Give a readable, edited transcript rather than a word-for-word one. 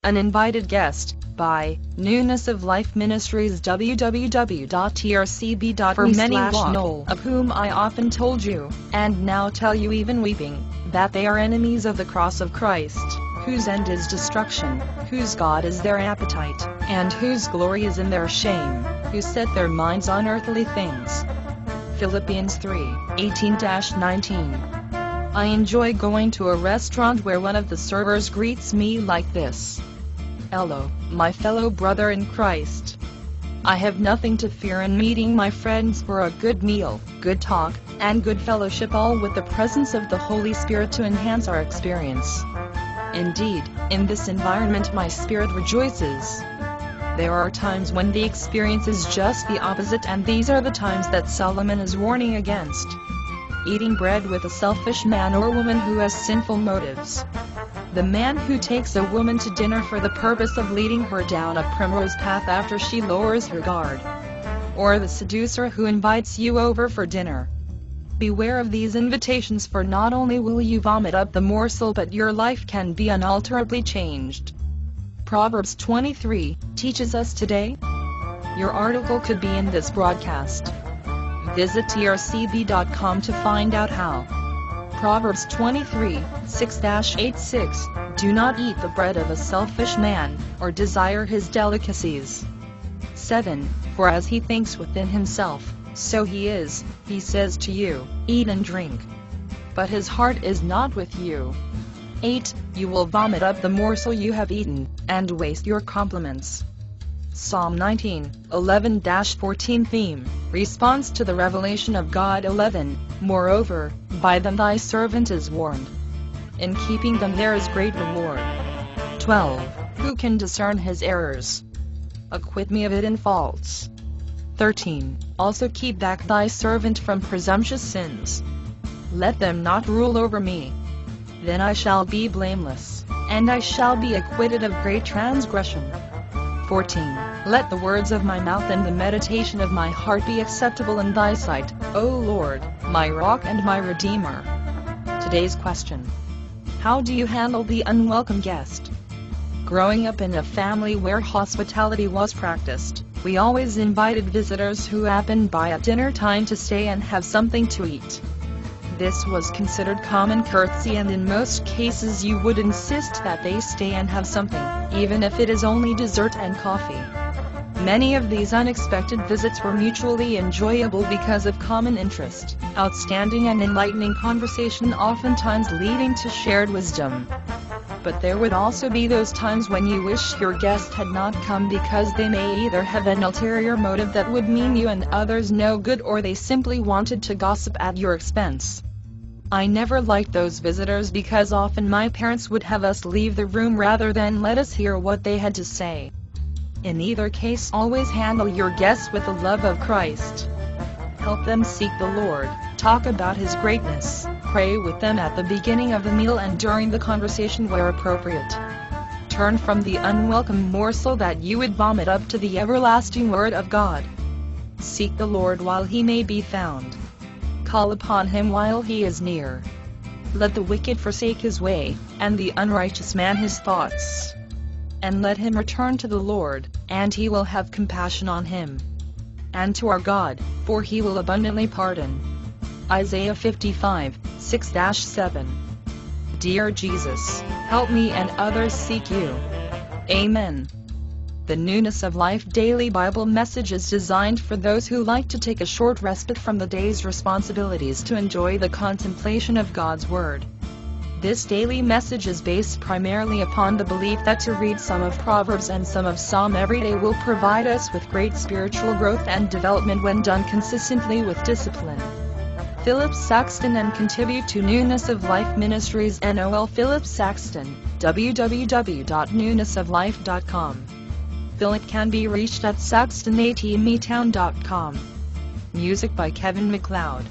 Uninvited Guest, by Newness of Life Ministries, www.trcb.me. Many walk, of whom I often told you, and now tell you even weeping, that they are enemies of the cross of Christ, whose end is destruction, whose God is their appetite, and whose glory is in their shame, who set their minds on earthly things. Philippians 3:18-19. I enjoy going to a restaurant where one of the servers greets me like this. Hello, my fellow brother in Christ. I have nothing to fear in meeting my friends for a good meal, good talk, and good fellowship, all with the presence of the Holy Spirit to enhance our experience. Indeed, in this environment my spirit rejoices. There are times when the experience is just the opposite, and these are the times that Solomon is warning against. Eating bread with a selfish man or woman who has sinful motives. The man who takes a woman to dinner for the purpose of leading her down a primrose path after she lowers her guard. Or the seducer who invites you over for dinner. Beware of these invitations, for not only will you vomit up the morsel, but your life can be unalterably changed. Proverbs 23 teaches us today. Your article could be in this broadcast. Visit trcb.com to find out how. Proverbs 23:6-86. Do not eat the bread of a selfish man, or desire his delicacies. 7. For as he thinks within himself, so he is, he says to you, eat and drink. But his heart is not with you. 8. You will vomit up the morsel you have eaten, and waste your compliments. Psalm 19:11-14 theme, response to the revelation of God. 11. Moreover, by them thy servant is warned. In keeping them there is great reward. 12. Who can discern his errors? Acquit me of hidden faults. 13. Also keep back thy servant from presumptuous sins. Let them not rule over me. Then I shall be blameless, and I shall be acquitted of great transgression. 14. Let the words of my mouth and the meditation of my heart be acceptable in thy sight, O Lord, my rock and my redeemer. Today's question: how do you handle the unwelcome guest? Growing up in a family where hospitality was practiced, we always invited visitors who happened by at dinner time to stay and have something to eat. This was considered common courtesy, and in most cases you would insist that they stay and have something, even if it is only dessert and coffee. Many of these unexpected visits were mutually enjoyable because of common interest, outstanding and enlightening conversation, oftentimes leading to shared wisdom. But there would also be those times when you wish your guest had not come, because they may either have an ulterior motive that would mean you and others no good, or they simply wanted to gossip at your expense. I never liked those visitors, because often my parents would have us leave the room rather than let us hear what they had to say. In either case, always handle your guests with the love of Christ. Help them seek the Lord, talk about His greatness, pray with them at the beginning of the meal and during the conversation where appropriate. Turn from the unwelcome morsel that you would vomit up to the everlasting Word of God. Seek the Lord while He may be found. Call upon Him while He is near. Let the wicked forsake his way, and the unrighteous man his thoughts. And let him return to the Lord, and He will have compassion on him. And to our God, for He will abundantly pardon. Isaiah 55:6-7. Dear Jesus, help me and others seek You. Amen. The Newness of Life Daily Bible Message is designed for those who like to take a short respite from the day's responsibilities to enjoy the contemplation of God's Word. This daily message is based primarily upon the belief that to read some of Proverbs and some of Psalm every day will provide us with great spiritual growth and development when done consistently with discipline. Philip Saxton, and contribute to Newness of Life Ministries. NOL Philip Saxton, www.newnessoflife.com. Philip can be reached at saxtonatmetown.com. Music by Kevin MacLeod.